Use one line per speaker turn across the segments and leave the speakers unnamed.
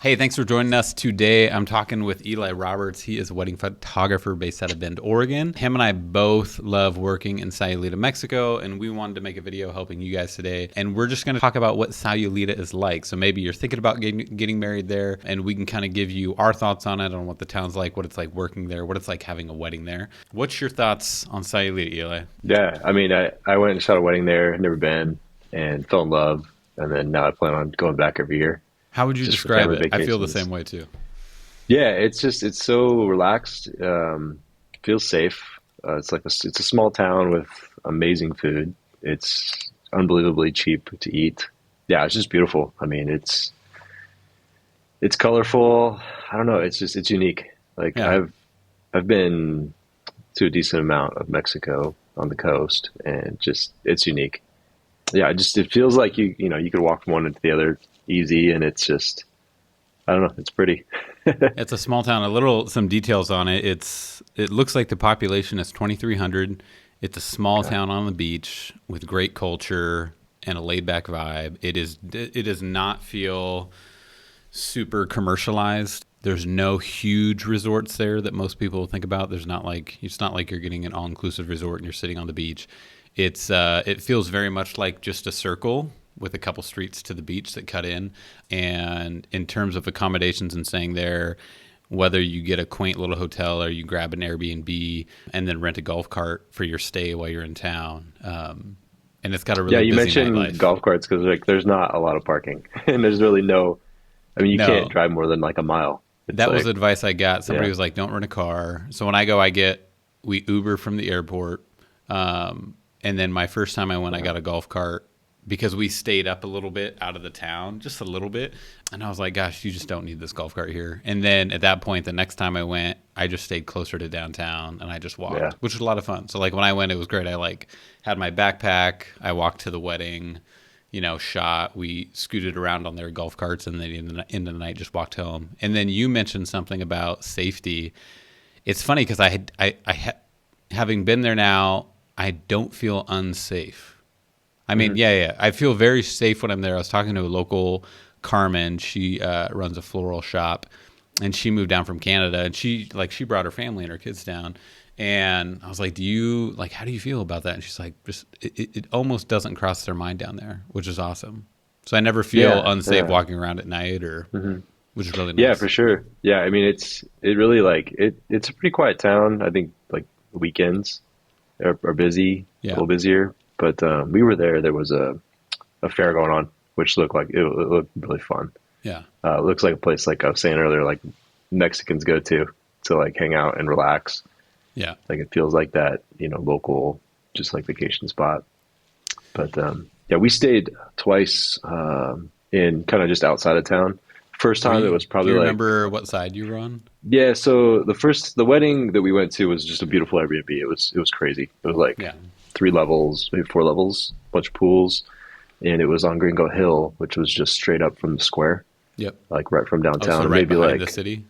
Hey, thanks for joining us today. I'm talking with Eli Roberts. He is a wedding photographer based out of Bend, Oregon. Him and I both love working in Sayulita, Mexico, and we wanted to make a video helping you guys today. And we're just going to talk about what Sayulita is like. So maybe you're thinking about getting married there, and we can kind of give you our thoughts on it, on what the town's like, what it's like working there, what it's like having a wedding there. What's your thoughts on Sayulita, Eli?
Yeah, I mean, I went and shot a wedding there, never been, and fell in love, and then now I plan on going back every year
How would you
just for
describe
family
it? I feel the
vacations.
same way too.
Yeah, it's so relaxed. Feels safe. It's a small town with amazing food. It's unbelievably cheap to eat. Yeah, it's just beautiful. I mean, it's colorful. I don't know. It's unique. Like
Yeah.
I've been to a decent amount of Mexico on the coast, and just it's unique. Yeah, it feels like you could walk from one into the other easy, and it's just I don't know, it's pretty.
It's a small town. Some details on it. It looks like the population is 2,300. It's a small
Okay.
town on the beach with great culture and a laid back vibe. It does not feel super commercialized. There's no huge resorts there that most people think about. It's not like you're getting an all inclusive resort and you're sitting on the beach. It feels very much like just a circle with a couple streets to the beach that cut in. And in terms of accommodations and staying there, whether you get a quaint little hotel or you grab an Airbnb and then rent a golf cart for your stay while you're in town, and it's got a
Yeah,
really
you
busy
mentioned
nightlife.
golf carts because like there's not a lot of parking, and there's really no. I mean, you can't
No,
drive more than like a mile. It's
that was
like,
advice I got. Somebody
yeah,
was like, "Don't rent a car." So when I go, we Uber from the airport, and then my first time I went, I
yeah,
got a golf cart because we stayed up a little bit out of the town, just a little bit. And I was like, "Gosh, you just don't need this golf cart here." And then at that point, the next time I went, I just stayed closer to downtown and I just
yeah,
walked, which was a lot of fun. So like when I went, it was great. I like had my backpack. I walked to the wedding. Shot. We scooted around on their golf carts, and then in the end of the night, just walked home. And then you mentioned something about safety. It's funny because having been there now, I don't feel unsafe. I mean,
hmm
yeah. I feel very safe when I'm there. I was talking to a local Carmen. She runs a floral shop, and she moved down from Canada, and she brought her family and her kids down. And I was like, how do you feel about that? And she's like, just it almost doesn't cross their mind down there, which is awesome. So I never feel
yeah,
unsafe
yeah,
walking around at night,
hmm
which is really
yeah,
nice.
for sure. Yeah, I mean, it really like it's a pretty quiet town. I think like weekends are busy, a
Yeah,
little busier. But we were there. There was a fair going on, which looked like it looked really fun.
yeah,
It looks like a place like I was saying earlier, like Mexicans go to like hang out and relax.
yeah.
Like it feels like that, local, just like vacation spot. But yeah, we stayed twice in kind of just outside of town. First time it was
Do
probably
you
like,
remember what side you were on?
yeah. So the wedding that we went to was just a beautiful Airbnb. It was crazy. It was like
Yeah.
3 levels, maybe 4 levels, bunch of pools, and it was on Gringo Hill, which was just straight up from the square,
Yep.
like right from
Oh, so
downtown.
right
Maybe
behind the
like,
city.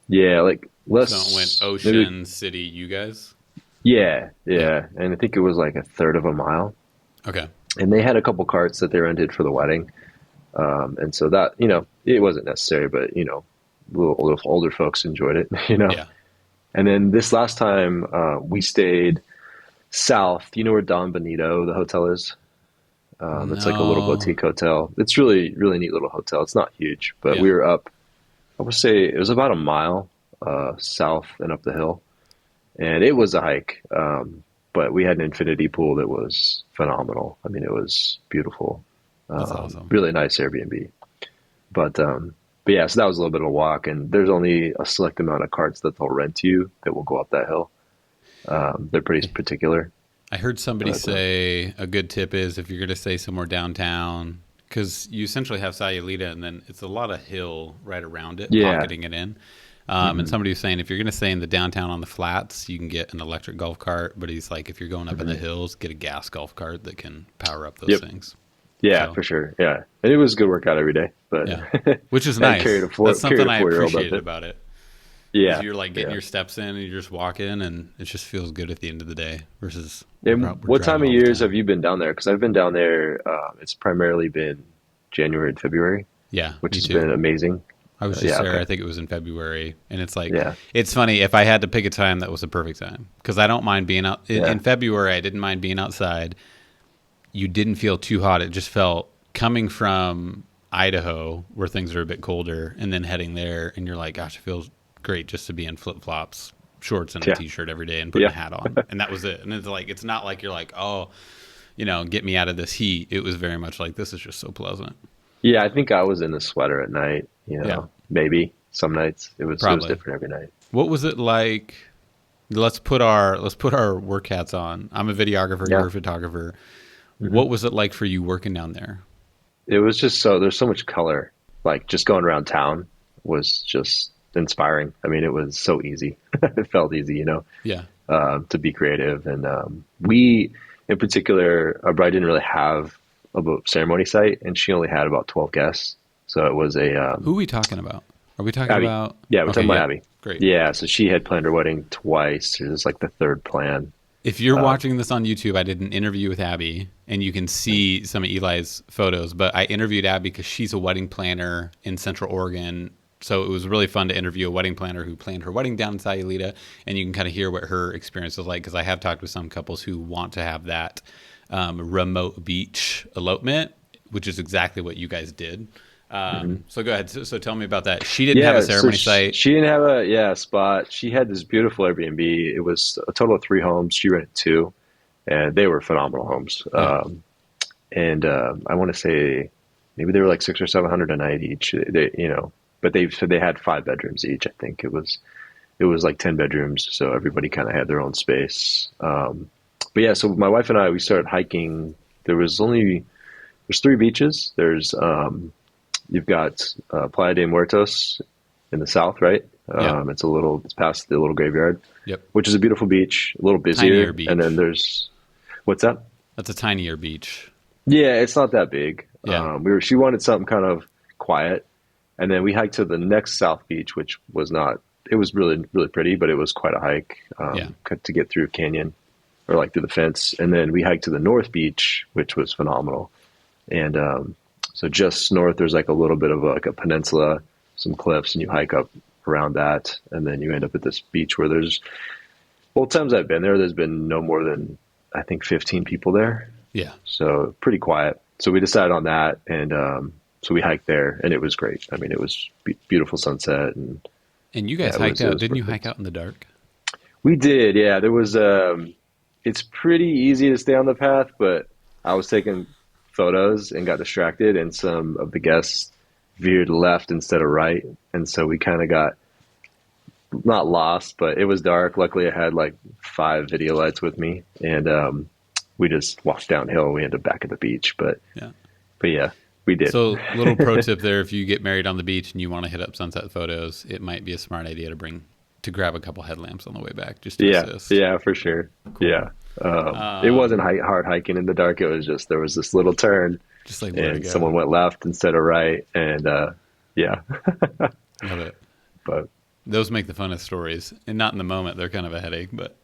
yeah, like
So it went
less, maybe,
Ocean City, you guys.
yeah,
Yeah.
yeah. And I think it was like a third of a mile.
Okay.
And they had a couple carts that they rented for the wedding. And so that, it wasn't necessary, but, little older folks enjoyed it,
Yeah.
And then this last time, we stayed south. Do you know where Don Benito, the hotel is? It's like a little
No.
boutique hotel. It's really, really neat little hotel. It's not huge, but
Yeah.
we were up, I would say it was about a mile, south and up the hill. And it was a hike. But we had an infinity pool that was phenomenal. I mean, it was beautiful.
That's awesome.
Really nice Airbnb. But yeah, so that was a little bit of a walk, and there's only a select amount of carts that they'll rent you that will go up that hill. They're pretty particular,
I heard somebody
but
say a good tip is if you're going to stay somewhere downtown, because you essentially have Sayulita and then it's a lot of hill right around it,
yeah,
pocketing it in. And
hmm
somebody was saying if you're going to stay in the downtown on the flats, you can get an electric golf cart. But he's like, if you're going up in the
hmm
hills, get a gas golf cart that can power up those
yep,
things.
yeah,
So
for sure, yeah. And it was a good workout every day, but
yeah, which is
I
nice. That's
carried
something
a
I
4 year old up
appreciated
it.
about it. Is
Yeah,
you're like getting
yeah.
your steps in and you're just walking and it just feels good at the end of the day versus
And
we're
what time
driving
of
all the
years have
time.
you been down there? Because I've been down there. It's primarily been January and February,
Yeah,
which
me
has
too.
been amazing.
I was just
Yeah.
there.
Okay.
I think it was in February, and it's like
Yeah.
it's funny if I had to pick a time that was the perfect time because I don't mind being out in
Yeah.
February. I didn't mind being outside. You didn't feel too hot. It just felt coming from Idaho where things are a bit colder, and then heading there, and you're like, gosh, it feels great just to be in flip flops, shorts, and a
Yeah.
t-shirt every day, and putting a
Yeah.
hat on, and that was it. And it's like it's not like you're like, oh, get me out of this heat. It was very much like this is just so pleasant.
Yeah. I think I was in a sweater at night.
Yeah,
Maybe some nights it was
probably.
different every night.
What was it like? Let's put our work hats on. I'm a videographer.
Yeah.
You're a photographer.
Hmm.
What was it like for you working down there?
It was just there's so much color. Like just going around town was just inspiring. I mean, it was so easy. It felt easy,
Yeah.
to be creative. And we, in particular, our bride didn't really have a ceremony site, and she only had about 12 guests. So it was
Who are we talking about? Are we talking
Abby.
about?
Yeah, we're
Okay,
talking about
yep.
Abby.
Great.
Yeah, so she had planned her wedding twice. It was like the third plan.
If you're
Uh,
watching this on YouTube, I did an interview with Abby, and you can see some of Eli's photos. But I interviewed Abby because she's a wedding planner in Central Oregon. So it was really fun to interview a wedding planner who planned her wedding down in Sayulita, and you can kind of hear what her experience was like. Because I have talked with some couples who want to have that remote beach elopement, which is exactly what you guys did. So go ahead. So tell me about that. She didn't have a
Yeah, so
ceremony site.
she didn't have a spot. She had this beautiful Airbnb. It was a total of three homes. She rented two, and they were phenomenal homes.
Yeah.
And I want to say maybe they were like 600 or 700 a night each. But they said they had five bedrooms each. I think it was like 10 bedrooms, so everybody kind of had their own space. But yeah, so my wife and I we started hiking. There's three beaches. You've got Playa de Muertos in the south, right?
Yeah.
It's past the little graveyard,
Yep.
which is a beautiful beach, a little
Tinier
busier.
beach.
And then what's that?
That's a tinier beach.
Yeah, it's not that big.
Yeah.
She wanted something kind of quiet, and then we hiked to the next south beach, which was not. It was really really pretty, but it was quite a hike
Yeah.
to get through a canyon or like through the fence. And then we hiked to the north beach, which was phenomenal. And so just north, there's like a little bit of like a peninsula, some cliffs, and you hike up around that, and then you end up at this beach where both times I've been there, there's been no more than I think 15 people there,
Yeah.
so pretty quiet. So we decided on that, and so we hiked there, and it was great. I mean, it was beautiful sunset, and
And you guys
yeah,
hiked
it
out.
was
Didn't you
perfect.
hike out in the dark?
We did, yeah. There was it's pretty easy to stay on the path, but I was taking photos and got distracted, and some of the guests veered left instead of right, and so we kind of got not lost, but it was dark. Luckily, I had like five video lights with me, and we just walked downhill. We ended up back at the beach,
Yeah.
but yeah, we did.
So, little pro tip there: if you get married on the beach and you want to hit up sunset photos, it might be a smart idea to grab a couple headlamps on the way back, just to
Yeah,
assist.
yeah, for sure. Yeah, it wasn't hard hiking in the dark. It was just there was this little turn,
Just like where to
and
go.
someone went left instead of right, and yeah,
Love it.
but
Those make the funnest stories, and not in the moment; they're kind of a headache, but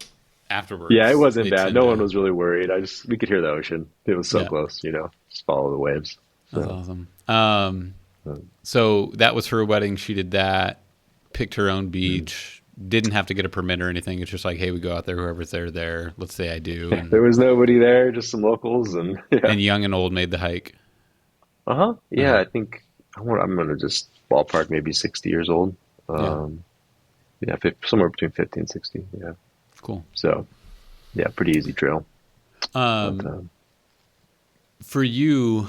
afterwards,
yeah, it wasn't
they
bad.
tend
No one
to-
was really worried. We could hear the ocean. It was so
Yeah.
close, just follow the waves.
That's
So,
awesome.
so,
So that was her wedding. She did that. Picked her own beach. Didn't have to get a permit or anything. It's just like, hey, we go out there. Whoever's there. Let's say I do.
there was nobody there, just some locals, and yeah,
And young and old made the hike.
uh-huh. Yeah,
Uh-huh.
I think I'm gonna just ballpark maybe 60 years old.
Yeah.
Yeah, somewhere between 50 and 60. Yeah,
Cool.
so yeah, pretty easy trail. But
Um, for you,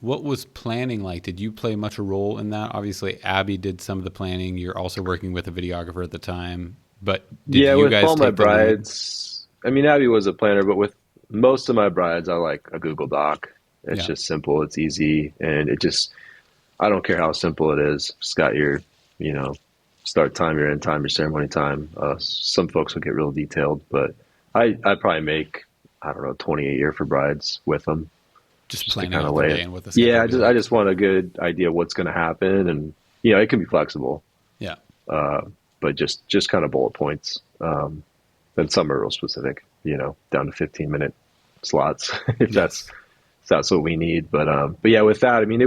what was planning like? Did you play much a role in that? Obviously, Abby did some of the planning. You're also working with a videographer at the time. But did
yeah,
you
with
guys
all my
take the lead?
brides, I mean, Abby was a planner, but with most of my brides, I like a Google Doc. It's
Yeah.
just simple, it's easy, and I don't care how simple it is. Just got you know, start time, your end time, your ceremony time. Some folks will get real detailed, but I probably make, I don't know, 20 a year for brides with them.
Just
Just to
planning
kind of
out the
lay
day
it.
and what the schedule
Yeah,
would be
I
like.
just want a good idea of what's going to happen, and it can be flexible,
Yeah.
but just kind of bullet points. Then some are real specific, down to 15-minute slots if
Yes.
that's what we need. But yeah, with that, I mean,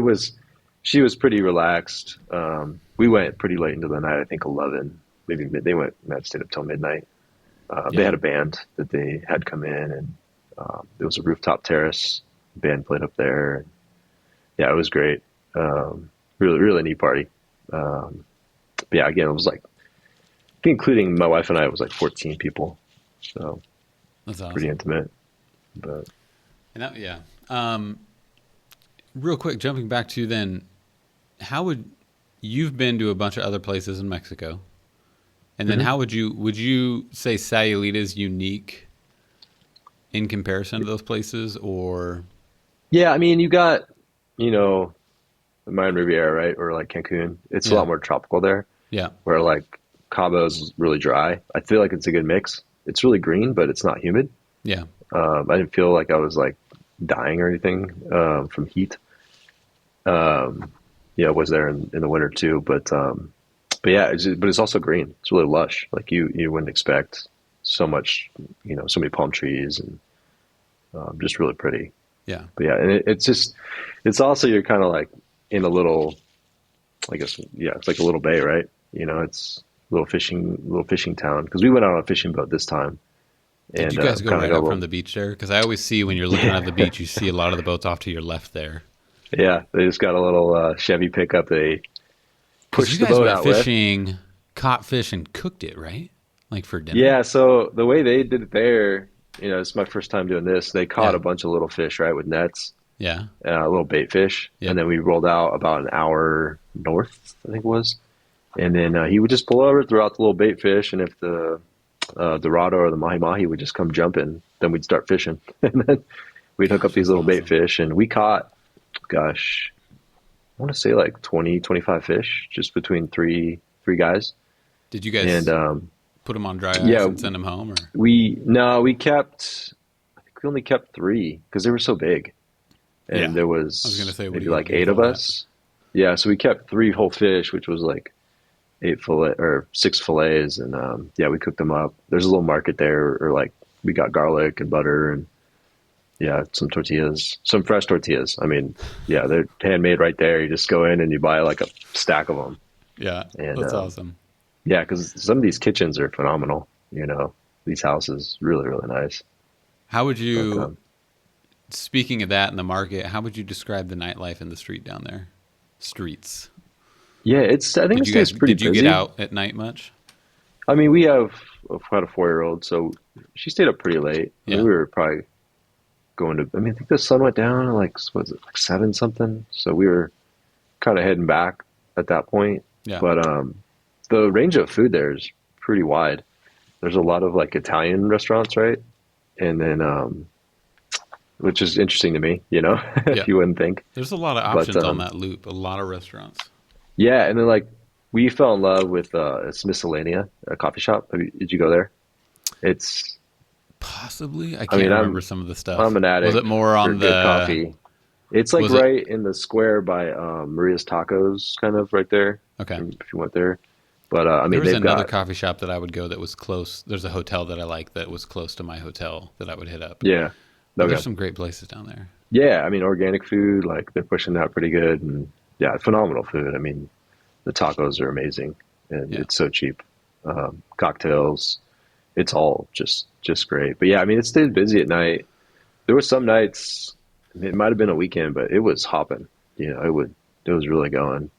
she was pretty relaxed. We went pretty late into the night. I think 11, maybe they might have stayed up till midnight. They
Yeah.
had a band that they had come in, and there was a rooftop terrace. Band played up there. Yeah, it was great. Really, really neat party. But yeah, again, it was like, I think including my wife and I, it was like 14 people. So
That's
pretty
awesome.
intimate. But
And that, yeah. Um, Real quick, jumping back to then, how would you've been to a bunch of other places in Mexico, and then
mhm.
how would you say Sayulita is unique in comparison to those places, or
Yeah, I mean, you got, you know, the Mayan Riviera, right? Or like Cancun. It's a
yeah,
lot more tropical there,
yeah,
where like Cabo's really dry. I feel like it's a good mix. It's really green, but it's not humid.
yeah?
I didn't feel like I was like dying or anything from heat. Yeah, I was there in the winter too, but yeah, but it's also green. It's really lush. Like you wouldn't expect so much, so many palm trees and just really pretty.
Yeah.
But yeah, and it's also you're kind of like in a little, I guess, yeah, it's like a little bay, right? It's a little fishing town because we went out on a fishing boat this time
Did
and
you guys go
kind of
right
got a
up from
little,
the beach there? Because I always see when you're looking at the beach, you see a lot of the boats off to your left there.
yeah, they just got a little Chevy pickup they
Because you
pushed the
guys
boat
went
out with.
fishing, caught fish, and cooked it, right? Like for dinner.
Yeah, so the way they did it there, it's my first time doing this. They caught
Yeah.
a bunch of little fish, right, with nets,
Yeah.
little bait fish, and
Yep.
then we rolled out about an hour north, I think it was, and then he would just pull over, throw out the little bait fish, and if the Dorado or the mahi mahi would just come jumping, then we'd start fishing, and then we'd hook up
Gosh,
these
that's
little bait
awesome.
fish, and we caught, gosh, I want to say like 20, 25 fish just between three guys,
Did you
and
guys put them on dry ice
yeah,
and send them home, or?
we kept. I think we only kept three because they were so big, and
Yeah.
there
I was gonna
was
say, what are
maybe
you gonna
like
do with
eight
all
of
that?
us. Yeah, so we kept three whole fish, which was like eight fillet or six fillets, and yeah, we cooked them up. There's a little market there, or like we got garlic and butter, and yeah, some tortillas, some fresh tortillas. I mean, yeah, they're handmade right there. You just go in and you buy like a stack of them,
Yeah,
and
that's awesome.
yeah, because some of these kitchens are phenomenal. These houses really really nice,
How would
but
you, speaking of that in the market, how would you describe the nightlife in the street down there? Streets.
yeah, I think it stays pretty
Did you get
busy.
out at night much?
I mean, we have quite a 4-year-old, so she stayed up pretty late. I mean,
Yeah.
we were probably going to. I mean, I think the sun went down at like was it like 7 something, so we were kind of heading back at that point.
Yeah.
But the range of food there is pretty wide. There's a lot of like Italian restaurants, right? And then which is interesting to me,
Yeah.
if you wouldn't think.
There's a lot of
But
options on that loop, a lot of restaurants.
yeah, and then like we fell in love with it's Miscellanea, a coffee shop. Did you go there? It's
Possibly. I
I
can't
mean,
remember some of the
I'm
stuff.
an
Was it
addict
more
for
on
good
the,
coffee. It's like
was it,
right in the square by Maria's Tacos, kind of right there.
okay.
If you went there, but I
There
mean,
was
they've
another
got
coffee shop that I would go that was close. There's a hotel that I like that was close to my hotel that I would hit up.
yeah,
But there's
okay,
some great places down there.
yeah. I mean, organic food, like they're pushing that pretty good, and yeah, phenomenal food. I mean, the tacos are amazing, and
Yeah.
it's so cheap. Cocktails, it's all just great. But yeah, I mean, it stayed busy at night. There were some nights, it might have been a weekend, but it was hopping. It was really going.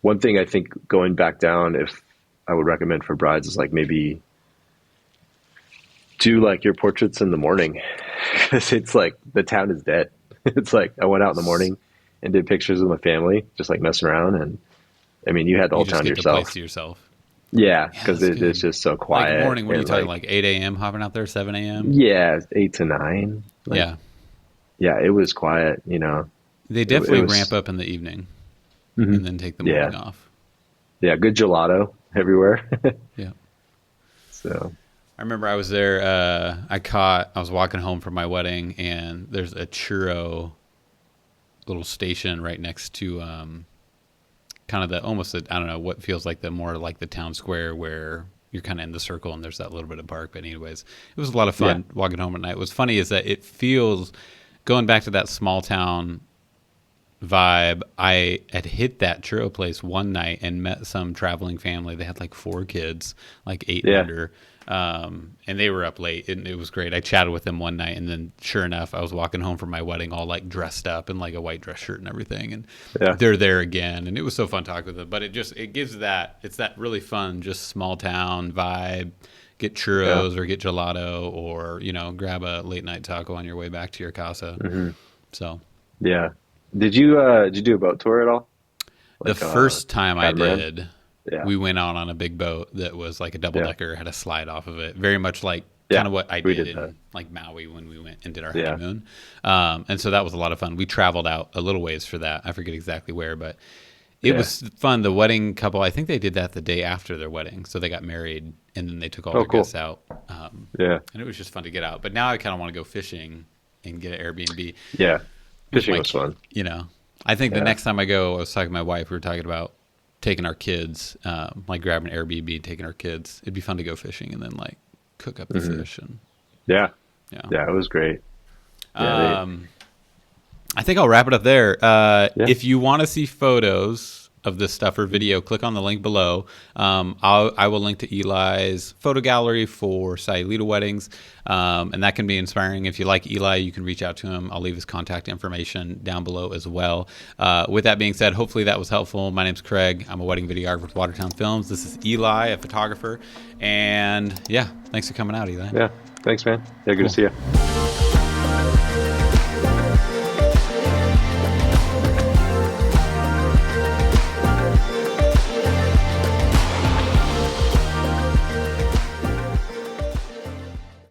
One thing I think going back down, if I would recommend for brides, is like maybe do like your portraits in the morning because it's like the town is dead. It's like I went out in the morning and did pictures with my family, just like messing around, and I mean, you had the
You
whole
just
town to
get the place
yourself.
to yourself.
Yeah,
Yeah,
because
that's
it's
good.
just so
Like
quiet
morning, what are you
and
talking
like
like 8 a.m. hopping out there, 7 a.m.?
yeah, 8 to 9. Like
Yeah.
yeah, it was quiet.
They
It
definitely ramp
was
up in the evening
mhm.
and then take the
Yeah,
morning off.
yeah, good gelato everywhere.
Yeah.
So
I remember I was there. I was walking home from my wedding, and there's a churro little station right next to kind of the almost the, I don't know what feels like the more like the town square where you're kind of in the circle and there's that little bit of park. But anyways, it was a lot of
yeah,
fun walking home at night. What's funny is that it feels going back to that small town vibe. I had hit that churro place one night and met some traveling family. They had like 4 kids, like 8 and
Yeah.
under. And they were up late and it was great. I chatted with them one night and then sure enough, I was walking home from my wedding all like dressed up in like a white dress shirt and everything. And
Yeah.
they're there again. And it was so fun talking with them, but it gives it's that really fun, just small town vibe. Get
Yeah.
churros or get gelato or, grab a late night taco on your way back to your casa.
Hmm.
So
Yeah. Did you do a boat tour at all?
the
Like
first time I
catamaran?
did,
Yeah.
we went out on a big boat that was like a double
Yeah.
decker, had a slide off of it. Very much like kind
Yeah.
of what I
We
did
did that.
in like Maui when we went and did our
Yeah.
honeymoon. And so that was a lot of fun. We traveled out a little ways for that. I forget exactly where, but it
Yeah.
was fun. The wedding couple, I think they did that the day after their wedding. So they got married and then they took all
Oh,
their guests
cool.
out.
Yeah.
And it was just fun to get out. But now I kind of want to go fishing and get an Airbnb
Yeah.
with
Fishing
my,
was fun.
I think the
Yeah.
next time I go, I was talking to my wife, we were talking about taking our kids, like grabbing an Airbnb and taking our kids. It'd be fun to go fishing and then like cook up the
Hmm.
fish and
Yeah.
yeah.
Yeah. It was great. Yeah.
Um, I think I'll wrap it up there.
Yeah.
If you want to see photos of this stuff or video, click on the link below. I will link to Eli's photo gallery for Sayulita weddings, and that can be inspiring. If you like Eli, you can reach out to him. I'll leave his contact information down below as well. With that being said, hopefully that was helpful. My name's Craig. I'm a wedding videographer with Watertown Films. This is Eli, a photographer. And yeah, thanks for coming out, Eli.
Yeah. Thanks, man. Yeah. Good to
Cool.
see you.